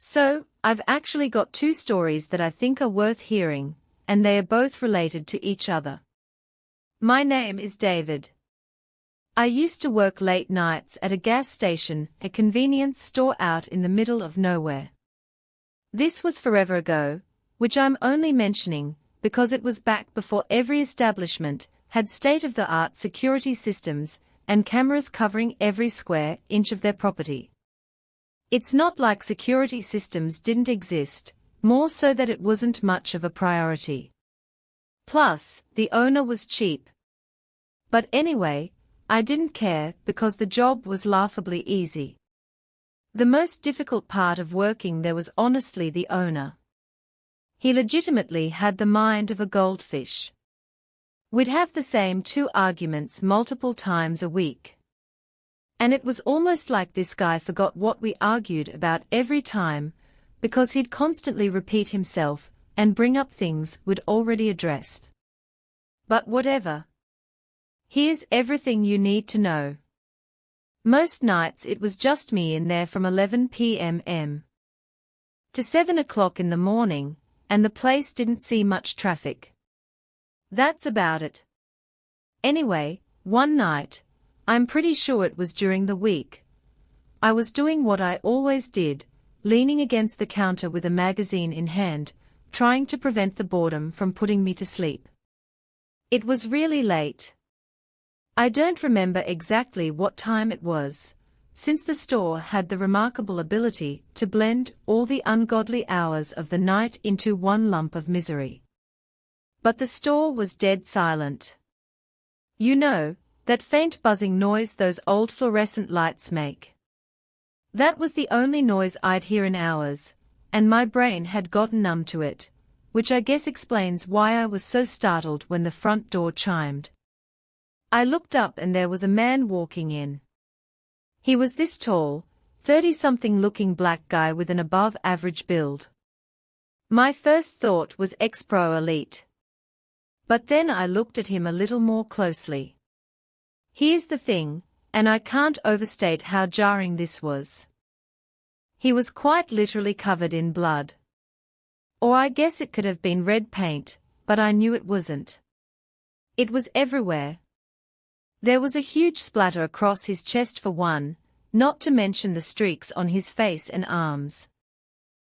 So, I've actually got two stories that I think are worth hearing, and they are both related to each other. My name is David. I used to work late nights at a gas station, a convenience store out in the middle of nowhere. This was forever ago, which I'm only mentioning because it was back before every establishment had state-of-the-art security systems and cameras covering every square inch of their property. It's not like security systems didn't exist, more so that it wasn't much of a priority. Plus, the owner was cheap. But anyway, I didn't care because the job was laughably easy. The most difficult part of working there was honestly the owner. He legitimately had the mind of a goldfish. We'd have the same two arguments multiple times a week. And it was almost like this guy forgot what we argued about every time, because he'd constantly repeat himself and bring up things we'd already addressed. But whatever. Here's everything you need to know. Most nights it was just me in there from 11 p.m. to 7 o'clock in the morning, and the place didn't see much traffic. That's about it. Anyway, one night, I'm pretty sure it was during the week, I was doing what I always did, leaning against the counter with a magazine in hand, trying to prevent the boredom from putting me to sleep. It was really late. I don't remember exactly what time it was, since the store had the remarkable ability to blend all the ungodly hours of the night into one lump of misery. But the store was dead silent. You know, that faint buzzing noise those old fluorescent lights make. That was the only noise I'd hear in hours, and my brain had gotten numb to it, which I guess explains why I was so startled when the front door chimed. I looked up and there was a man walking in. He was this tall, 30-something looking black guy with an above-average build. My first thought was ex-pro elite. But then I looked at him a little more closely. Here's the thing, and I can't overstate how jarring this was. He was quite literally covered in blood. Or I guess it could have been red paint, but I knew it wasn't. It was everywhere. There was a huge splatter across his chest for one, not to mention the streaks on his face and arms.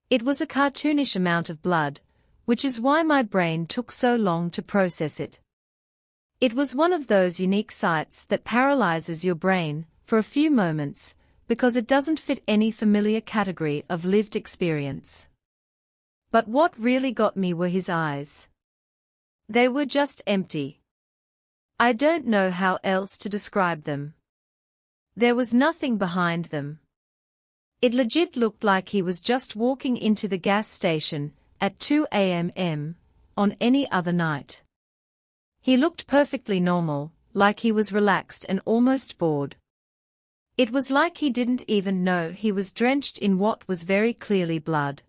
It was a cartoonish amount of blood, which is why my brain took so long to process it. It was one of those unique sights that paralyzes your brain for a few moments, because it doesn't fit any familiar category of lived experience. But what really got me were his eyes. They were just empty. I don't know how else to describe them. There was nothing behind them. It legit looked like he was just walking into the gas station at 2 a.m. on any other night. He looked perfectly normal, like he was relaxed and almost bored. It was like he didn't even know he was drenched in what was very clearly blood.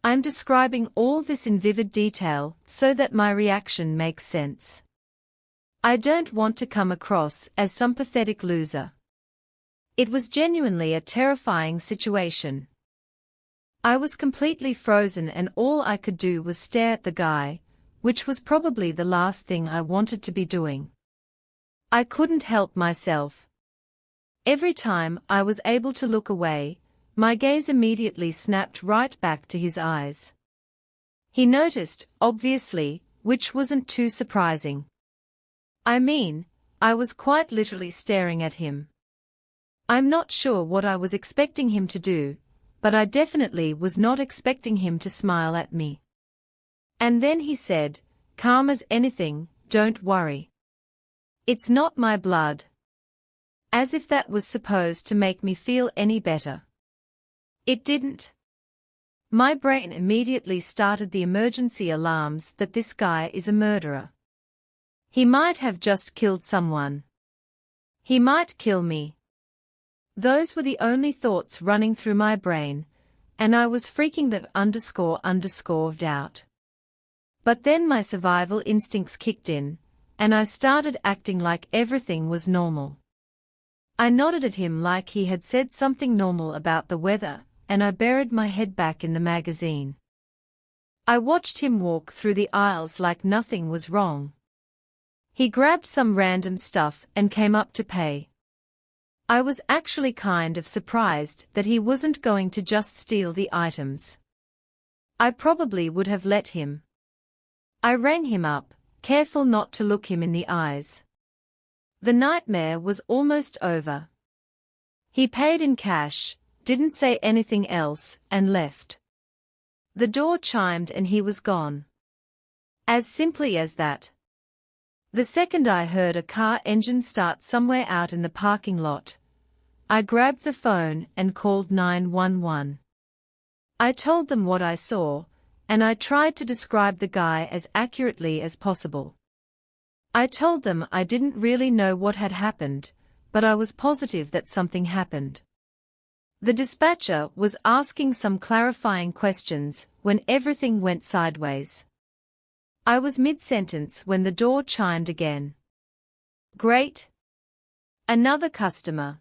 I'm describing all this in vivid detail so that my reaction makes sense. I don't want to come across as some pathetic loser. It was genuinely a terrifying situation. I was completely frozen and all I could do was stare at the guy, which was probably the last thing I wanted to be doing. I couldn't help myself. Every time I was able to look away, my gaze immediately snapped right back to his eyes. He noticed, obviously, which wasn't too surprising. I mean, I was quite literally staring at him. I'm not sure what I was expecting him to do, but I definitely was not expecting him to smile at me. And then he said, calm as anything, don't worry. It's not my blood. As if that was supposed to make me feel any better. It didn't. My brain immediately started the emergency alarms that this guy is a murderer. He might have just killed someone. He might kill me. Those were the only thoughts running through my brain, and I was freaking the _ out. But then my survival instincts kicked in, and I started acting like everything was normal. I nodded at him like he had said something normal about the weather, and I buried my head back in the magazine. I watched him walk through the aisles like nothing was wrong. He grabbed some random stuff and came up to pay. I was actually kind of surprised that he wasn't going to just steal the items. I probably would have let him. I rang him up, careful not to look him in the eyes. The nightmare was almost over. He paid in cash, didn't say anything else, and left. The door chimed and he was gone. As simply as that. The second I heard a car engine start somewhere out in the parking lot, I grabbed the phone and called 911. I told them what I saw, and I tried to describe the guy as accurately as possible. I told them I didn't really know what had happened, but I was positive that something happened. The dispatcher was asking some clarifying questions when everything went sideways. I was mid-sentence when the door chimed again. Great. Another customer.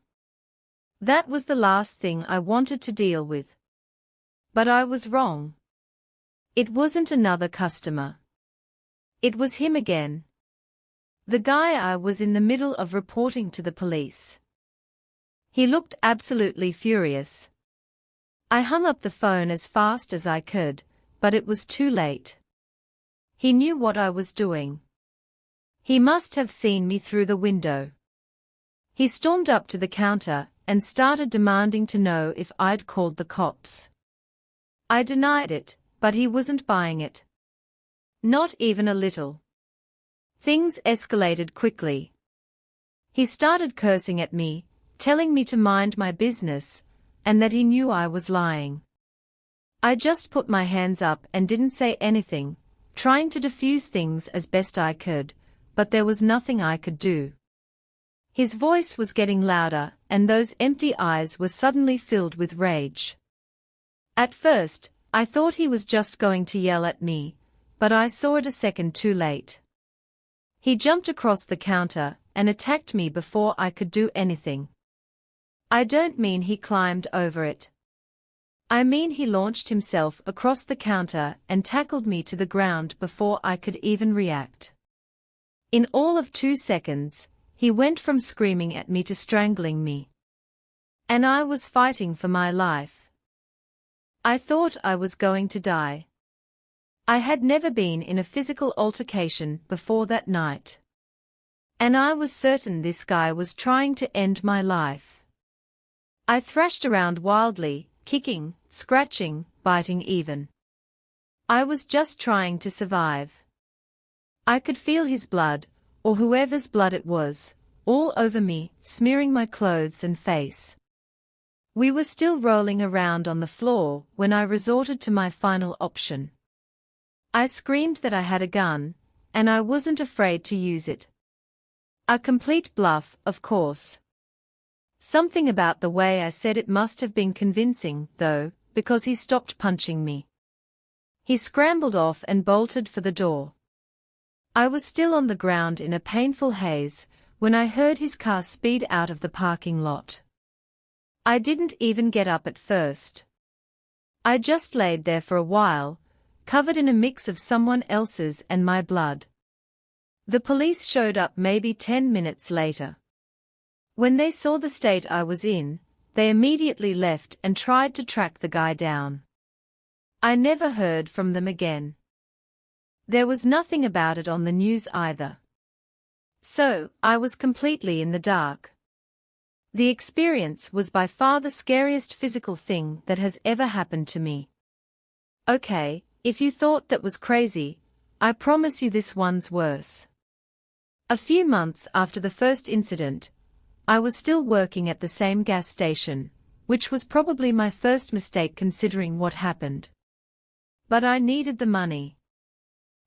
That was the last thing I wanted to deal with. But I was wrong. It wasn't another customer. It was him again. The guy I was in the middle of reporting to the police. He looked absolutely furious. I hung up the phone as fast as I could, but it was too late. He knew what I was doing. He must have seen me through the window. He stormed up to the counter and started demanding to know if I'd called the cops. I denied it, but he wasn't buying it. Not even a little. Things escalated quickly. He started cursing at me, telling me to mind my business, and that he knew I was lying. I just put my hands up and didn't say anything, trying to defuse things as best I could, but there was nothing I could do. His voice was getting louder, and those empty eyes were suddenly filled with rage. At first, I thought he was just going to yell at me, but I saw it a second too late. He jumped across the counter and attacked me before I could do anything. I don't mean he climbed over it. I mean he launched himself across the counter and tackled me to the ground before I could even react. In all of 2 seconds, he went from screaming at me to strangling me. And I was fighting for my life. I thought I was going to die. I had never been in a physical altercation before that night. And I was certain this guy was trying to end my life. I thrashed around wildly, kicking, scratching, biting even. I was just trying to survive. I could feel his blood, or whoever's blood it was, all over me, smearing my clothes and face. We were still rolling around on the floor when I resorted to my final option. I screamed that I had a gun, and I wasn't afraid to use it. A complete bluff, of course. Something about the way I said it must have been convincing, though, because he stopped punching me. He scrambled off and bolted for the door. I was still on the ground in a painful haze when I heard his car speed out of the parking lot. I didn't even get up at first. I just laid there for a while, covered in a mix of someone else's and my blood. The police showed up maybe 10 minutes later. When they saw the state I was in, they immediately left and tried to track the guy down. I never heard from them again. There was nothing about it on the news either. So, I was completely in the dark. The experience was by far the scariest physical thing that has ever happened to me. Okay, if you thought that was crazy, I promise you this one's worse. A few months after the first incident, I was still working at the same gas station, which was probably my first mistake considering what happened. But I needed the money.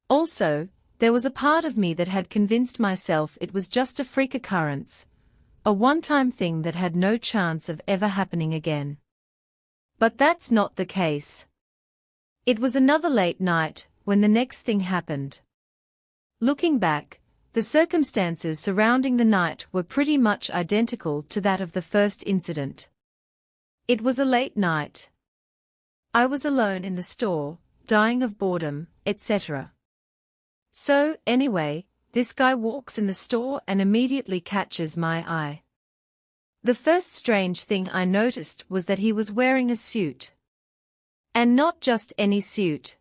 Also, there was a part of me that had convinced myself it was just a freak occurrence, a one-time thing that had no chance of ever happening again. But that's not the case. It was another late night when the next thing happened. Looking back, the circumstances surrounding the night were pretty much identical to that of the first incident. It was a late night. I was alone in the store, dying of boredom, etc. So, anyway, this guy walks in the store and immediately catches my eye. The first strange thing I noticed was that he was wearing a suit. And not just any suit.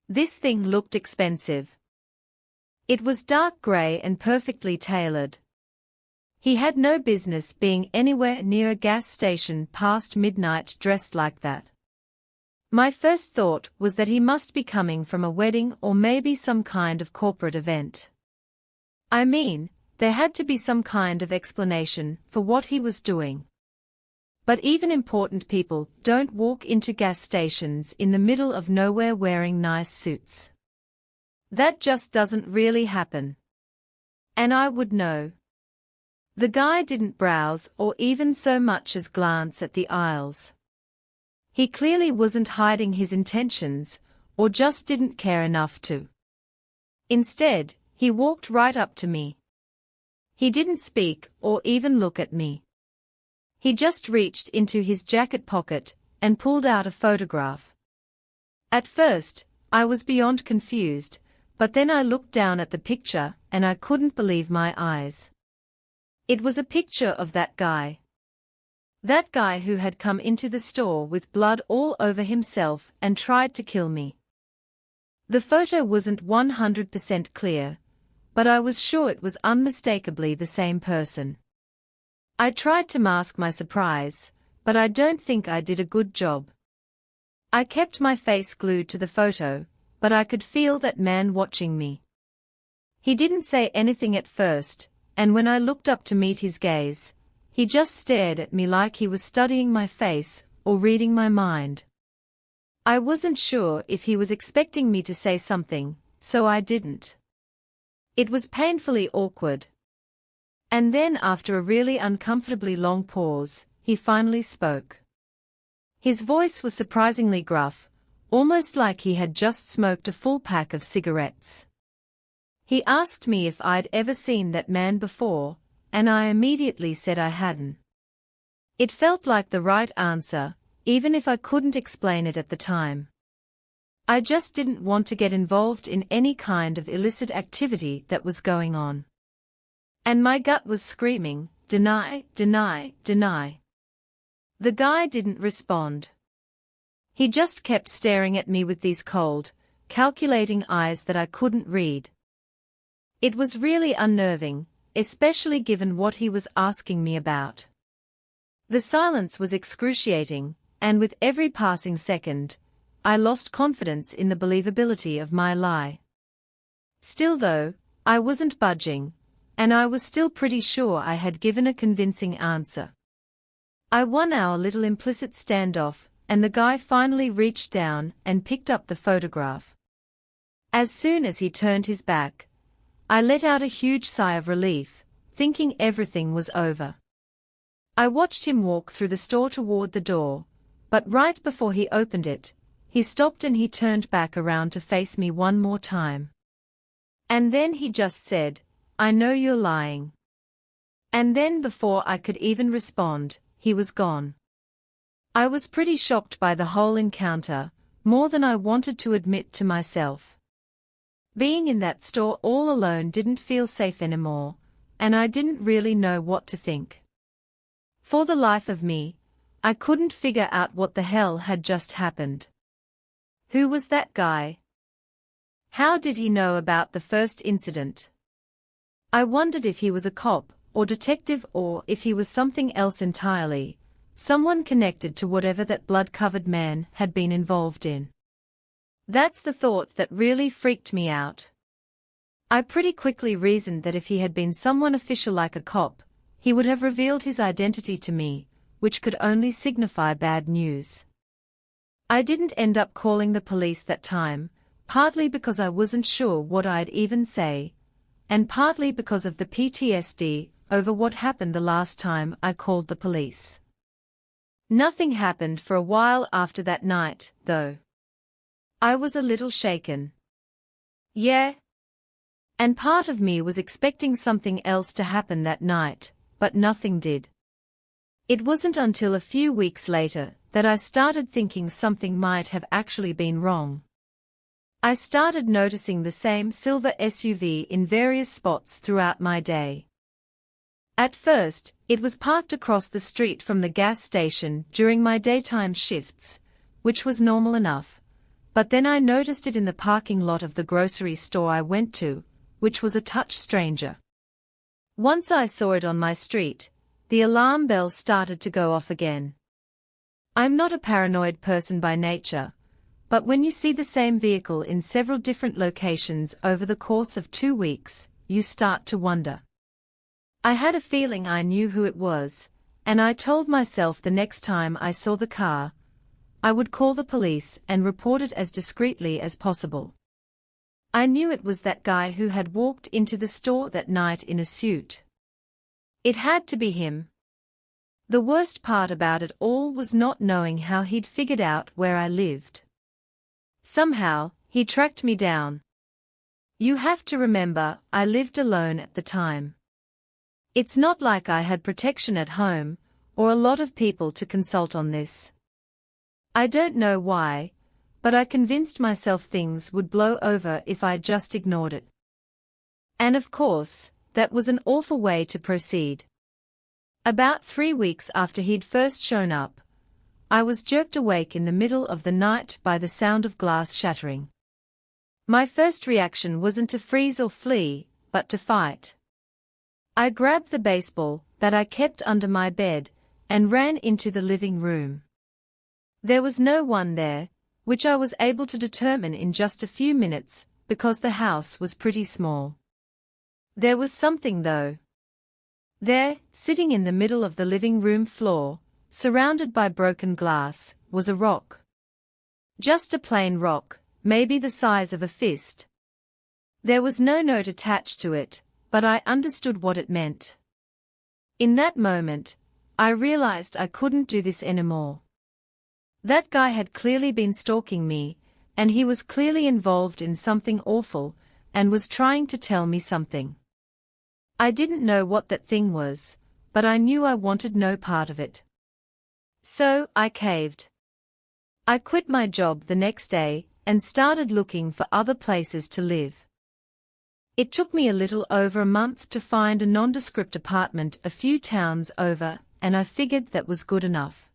This thing looked expensive. It was dark grey and perfectly tailored. He had no business being anywhere near a gas station past midnight dressed like that. My first thought was that he must be coming from a wedding or maybe some kind of corporate event. I mean, there had to be some kind of explanation for what he was doing. But even important people don't walk into gas stations in the middle of nowhere wearing nice suits. That just doesn't really happen. And I would know. The guy didn't browse or even so much as glance at the aisles. He clearly wasn't hiding his intentions, or just didn't care enough to. Instead, he walked right up to me. He didn't speak or even look at me. He just reached into his jacket pocket and pulled out a photograph. At first, I was beyond confused, but then I looked down at the picture and I couldn't believe my eyes. It was a picture of that guy. That guy who had come into the store with blood all over himself and tried to kill me. The photo wasn't 100% clear, but I was sure it was unmistakably the same person. I tried to mask my surprise, but I don't think I did a good job. I kept my face glued to the photo, but I could feel that man watching me. He didn't say anything at first, and when I looked up to meet his gaze, he just stared at me like he was studying my face or reading my mind. I wasn't sure if he was expecting me to say something, so I didn't. It was painfully awkward. And then after a really uncomfortably long pause, he finally spoke. His voice was surprisingly gruff, almost like he had just smoked a full pack of cigarettes. He asked me if I'd ever seen that man before, and I immediately said I hadn't. It felt like the right answer, even if I couldn't explain it at the time. I just didn't want to get involved in any kind of illicit activity that was going on. And my gut was screaming, deny, deny, deny. The guy didn't respond. He just kept staring at me with these cold, calculating eyes that I couldn't read. It was really unnerving, especially given what he was asking me about. The silence was excruciating, and with every passing second, I lost confidence in the believability of my lie. Still though, I wasn't budging, and I was still pretty sure I had given a convincing answer. I won our little implicit standoff, and the guy finally reached down and picked up the photograph. As soon as he turned his back, I let out a huge sigh of relief, thinking everything was over. I watched him walk through the store toward the door, but right before he opened it, he stopped and he turned back around to face me one more time. And then he just said, "I know you're lying." And then before I could even respond, he was gone. I was pretty shocked by the whole encounter, more than I wanted to admit to myself. Being in that store all alone didn't feel safe anymore, and I didn't really know what to think. For the life of me, I couldn't figure out what the hell had just happened. Who was that guy? How did he know about the first incident? I wondered if he was a cop, or detective, or if he was something else entirely, someone connected to whatever that blood-covered man had been involved in. That's the thought that really freaked me out. I pretty quickly reasoned that if he had been someone official like a cop, he would have revealed his identity to me, which could only signify bad news. I didn't end up calling the police that time, partly because I wasn't sure what I'd even say, and partly because of the PTSD over what happened the last time I called the police. Nothing happened for a while after that night, though. I was a little shaken. Yeah. And part of me was expecting something else to happen that night, but nothing did. It wasn't until a few weeks later that I started thinking something might have actually been wrong. I started noticing the same silver SUV in various spots throughout my day. At first, it was parked across the street from the gas station during my daytime shifts, which was normal enough, but then I noticed it in the parking lot of the grocery store I went to, which was a touch stranger. Once I saw it on my street, the alarm bell started to go off again. I'm not a paranoid person by nature, but when you see the same vehicle in several different locations over the course of 2 weeks, you start to wonder. I had a feeling I knew who it was, and I told myself the next time I saw the car, I would call the police and report it as discreetly as possible. I knew it was that guy who had walked into the store that night in a suit. It had to be him. The worst part about it all was not knowing how he'd figured out where I lived. Somehow, he tracked me down. You have to remember, I lived alone at the time. It's not like I had protection at home, or a lot of people to consult on this. I don't know why, but I convinced myself things would blow over if I just ignored it. And of course, that was an awful way to proceed. About 3 weeks after he'd first shown up, I was jerked awake in the middle of the night by the sound of glass shattering. My first reaction wasn't to freeze or flee, but to fight. I grabbed the baseball that I kept under my bed and ran into the living room. There was no one there, which I was able to determine in just a few minutes, because the house was pretty small. There was something though. There, sitting in the middle of the living room floor, surrounded by broken glass, was a rock. Just a plain rock, maybe the size of a fist. There was no note attached to it, but I understood what it meant. In that moment, I realized I couldn't do this anymore. That guy had clearly been stalking me, and he was clearly involved in something awful, and was trying to tell me something. I didn't know what that thing was, but I knew I wanted no part of it. So, I caved. I quit my job the next day, and started looking for other places to live. It took me a little over a month to find a nondescript apartment a few towns over, and I figured that was good enough.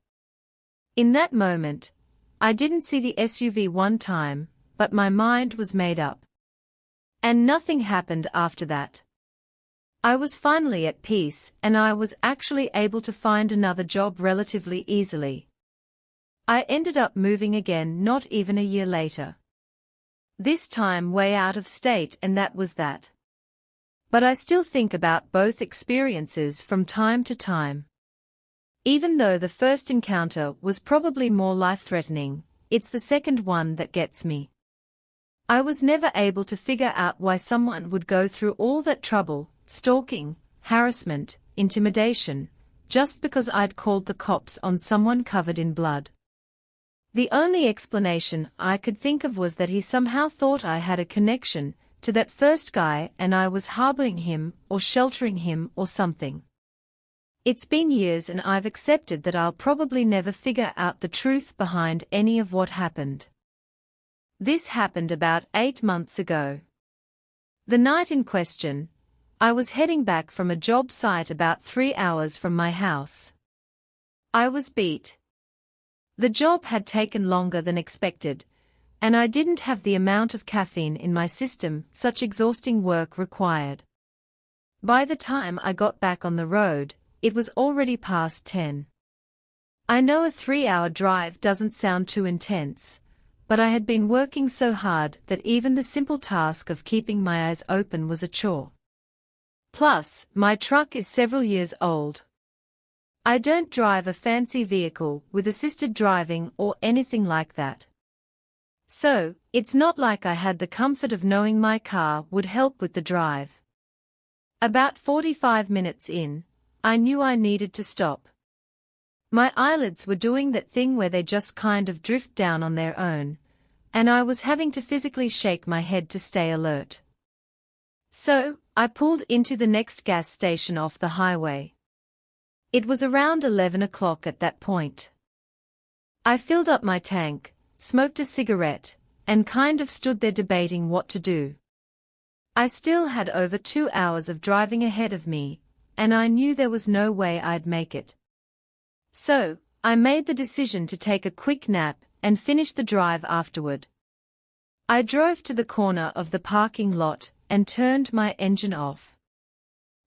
In that moment, I didn't see the SUV one time, but my mind was made up. And nothing happened after that. I was finally at peace, and I was actually able to find another job relatively easily. I ended up moving again not even a year later. This time way out of state, and that was that. But I still think about both experiences from time to time. Even though the first encounter was probably more life-threatening, it's the second one that gets me. I was never able to figure out why someone would go through all that trouble, stalking, harassment, intimidation, just because I'd called the cops on someone covered in blood. The only explanation I could think of was that he somehow thought I had a connection to that first guy and I was harboring him or sheltering him or something. It's been years and I've accepted that I'll probably never figure out the truth behind any of what happened. This happened about 8 months ago. The night in question, I was heading back from a job site about 3 hours from my house. I was beat. The job had taken longer than expected, and I didn't have the amount of caffeine in my system such exhausting work required. By the time I got back on the road, it was already past 10. I know a 3-hour drive doesn't sound too intense, but I had been working so hard that even the simple task of keeping my eyes open was a chore. Plus, my truck is several years old. I don't drive a fancy vehicle with assisted driving or anything like that. So, it's not like I had the comfort of knowing my car would help with the drive. About 45 minutes in, I knew I needed to stop. My eyelids were doing that thing where they just kind of drift down on their own, and I was having to physically shake my head to stay alert. So, I pulled into the next gas station off the highway. It was around 11 o'clock at that point. I filled up my tank, smoked a cigarette, and kind of stood there debating what to do. I still had over 2 hours of driving ahead of me, and I knew there was no way I'd make it. So, I made the decision to take a quick nap and finish the drive afterward. I drove to the corner of the parking lot and turned my engine off.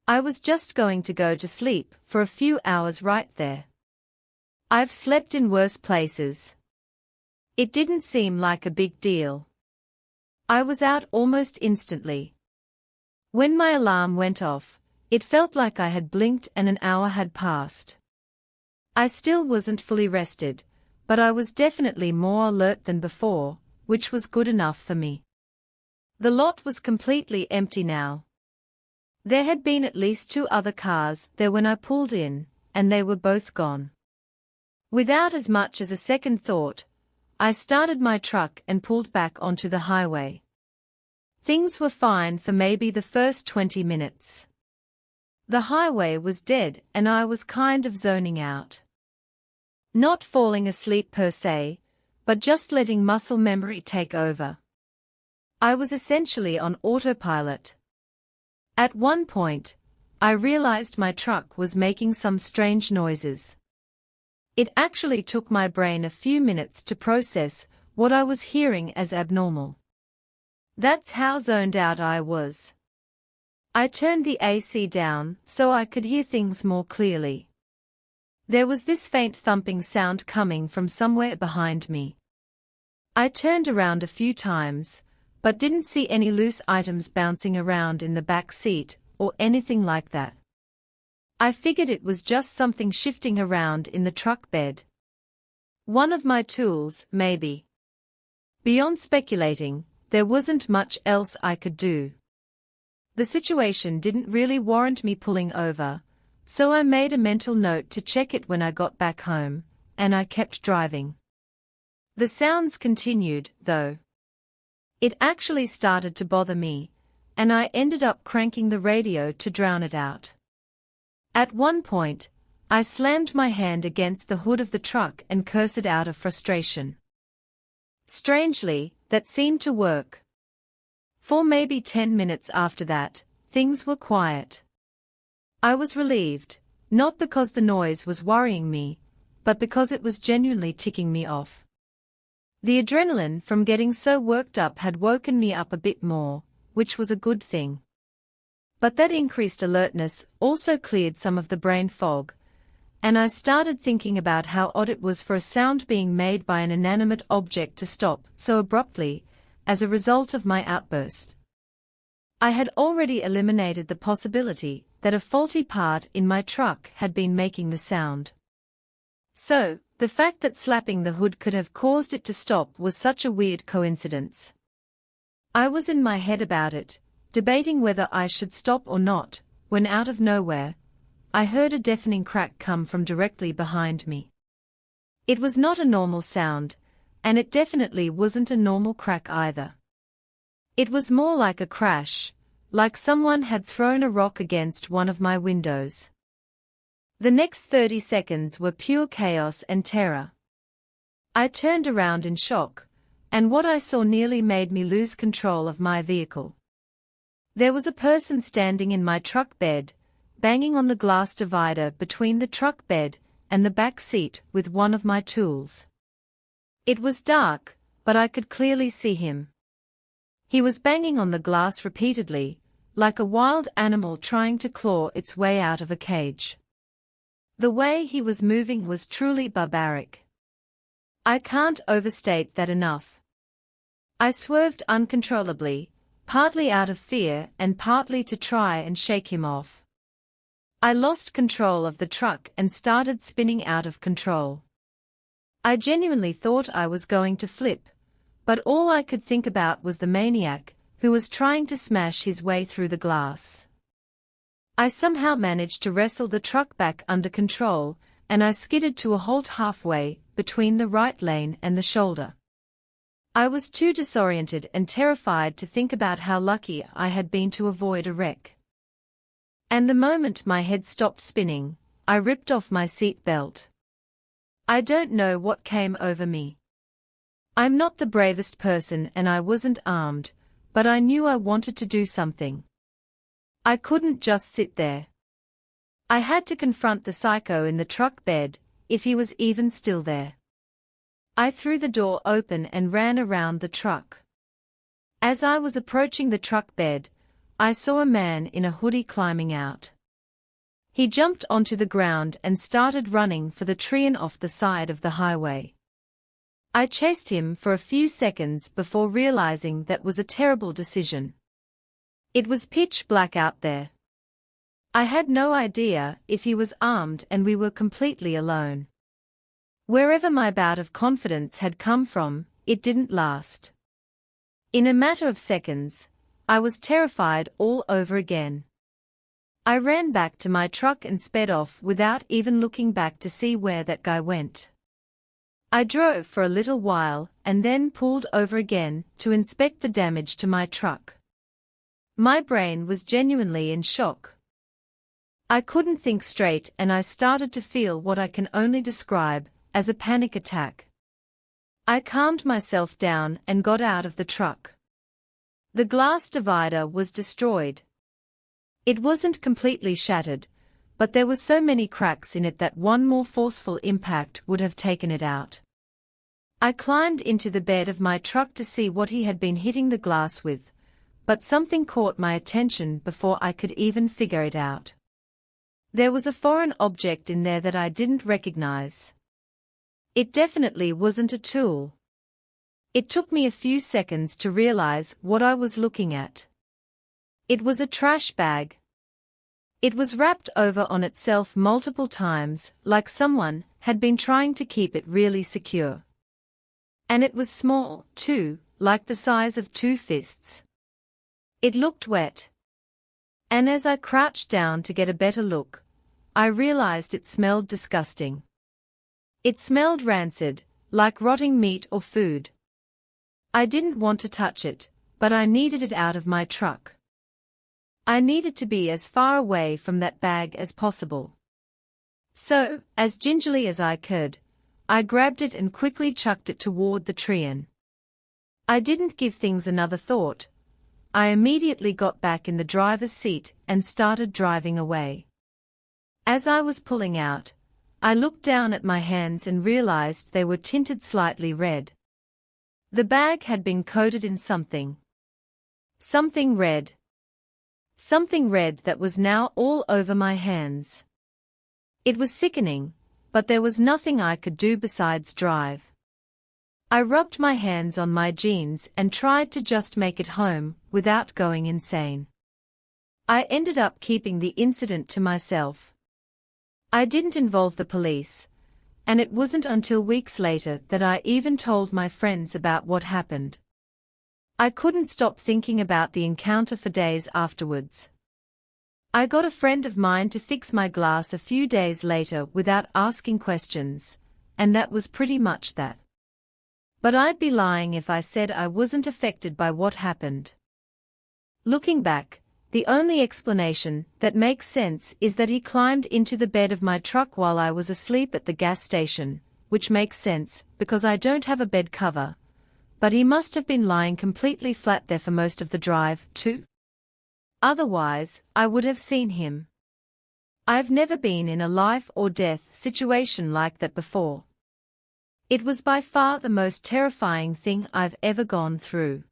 I was just going to go to sleep for a few hours right there. I've slept in worse places. It didn't seem like a big deal. I was out almost instantly. When my alarm went off, it felt like I had blinked and an hour had passed. I still wasn't fully rested, but I was definitely more alert than before, which was good enough for me. The lot was completely empty now. There had been at least 2 other cars there when I pulled in, and they were both gone. Without as much as a second thought, I started my truck and pulled back onto the highway. Things were fine for maybe the first 20 minutes. The highway was dead and I was kind of zoning out. Not falling asleep per se, but just letting muscle memory take over. I was essentially on autopilot. At one point, I realized my truck was making some strange noises. It actually took my brain a few minutes to process what I was hearing as abnormal. That's how zoned out I was. I turned the AC down so I could hear things more clearly. There was this faint thumping sound coming from somewhere behind me. I turned around a few times, but didn't see any loose items bouncing around in the back seat or anything like that. I figured it was just something shifting around in the truck bed. One of my tools, maybe. Beyond speculating, there wasn't much else I could do. The situation didn't really warrant me pulling over, so I made a mental note to check it when I got back home, and I kept driving. The sounds continued, though. It actually started to bother me, and I ended up cranking the radio to drown it out. At one point, I slammed my hand against the hood of the truck and cursed out of frustration. Strangely, that seemed to work. For maybe 10 minutes after that, things were quiet. I was relieved, not because the noise was worrying me, but because it was genuinely ticking me off. The adrenaline from getting so worked up had woken me up a bit more, which was a good thing. But that increased alertness also cleared some of the brain fog, and I started thinking about how odd it was for a sound being made by an inanimate object to stop so abruptly, as a result of my outburst. I had already eliminated the possibility that a faulty part in my truck had been making the sound. So, the fact that slapping the hood could have caused it to stop was such a weird coincidence. I was in my head about it, debating whether I should stop or not, when out of nowhere, I heard a deafening crack come from directly behind me. It was not a normal sound, and it definitely wasn't a normal crack either. It was more like a crash, like someone had thrown a rock against one of my windows. The next 30 seconds were pure chaos and terror. I turned around in shock, and what I saw nearly made me lose control of my vehicle. There was a person standing in my truck bed, banging on the glass divider between the truck bed and the back seat with one of my tools. It was dark, but I could clearly see him. He was banging on the glass repeatedly, like a wild animal trying to claw its way out of a cage. The way he was moving was truly barbaric. I can't overstate that enough. I swerved uncontrollably, partly out of fear and partly to try and shake him off. I lost control of the truck and started spinning out of control. I genuinely thought I was going to flip, but all I could think about was the maniac who was trying to smash his way through the glass. I somehow managed to wrestle the truck back under control, and I skidded to a halt halfway between the right lane and the shoulder. I was too disoriented and terrified to think about how lucky I had been to avoid a wreck. And the moment my head stopped spinning, I ripped off my seat belt. I don't know what came over me. I'm not the bravest person and I wasn't armed, but I knew I wanted to do something. I couldn't just sit there. I had to confront the psycho in the truck bed, if he was even still there. I threw the door open and ran around the truck. As I was approaching the truck bed, I saw a man in a hoodie climbing out. He jumped onto the ground and started running for the tree and off the side of the highway. I chased him for a few seconds before realizing that was a terrible decision. It was pitch black out there. I had no idea if he was armed and we were completely alone. Wherever my bout of confidence had come from, it didn't last. In a matter of seconds, I was terrified all over again. I ran back to my truck and sped off without even looking back to see where that guy went. I drove for a little while and then pulled over again to inspect the damage to my truck. My brain was genuinely in shock. I couldn't think straight and I started to feel what I can only describe as a panic attack. I calmed myself down and got out of the truck. The glass divider was destroyed. It wasn't completely shattered, but there were so many cracks in it that one more forceful impact would have taken it out. I climbed into the bed of my truck to see what he had been hitting the glass with, but something caught my attention before I could even figure it out. There was a foreign object in there that I didn't recognize. It definitely wasn't a tool. It took me a few seconds to realize what I was looking at. It was a trash bag. It was wrapped over on itself multiple times, like someone had been trying to keep it really secure. And it was small, too, like the size of two fists. It looked wet. And as I crouched down to get a better look, I realized it smelled disgusting. It smelled rancid, like rotting meat or food. I didn't want to touch it, but I needed it out of my truck. I needed to be as far away from that bag as possible. So, as gingerly as I could, I grabbed it and quickly chucked it toward the tree. I didn't give things another thought. I immediately got back in the driver's seat and started driving away. As I was pulling out, I looked down at my hands and realized they were tinted slightly red. The bag had been coated in something. Something red. Something red that was now all over my hands. It was sickening, but there was nothing I could do besides drive. I rubbed my hands on my jeans and tried to just make it home without going insane. I ended up keeping the incident to myself. I didn't involve the police, and it wasn't until weeks later that I even told my friends about what happened. I couldn't stop thinking about the encounter for days afterwards. I got a friend of mine to fix my glass a few days later without asking questions, and that was pretty much that. But I'd be lying if I said I wasn't affected by what happened. Looking back, the only explanation that makes sense is that he climbed into the bed of my truck while I was asleep at the gas station, which makes sense because I don't have a bed cover. But he must have been lying completely flat there for most of the drive, too. Otherwise, I would have seen him. I've never been in a life or death situation like that before. It was by far the most terrifying thing I've ever gone through.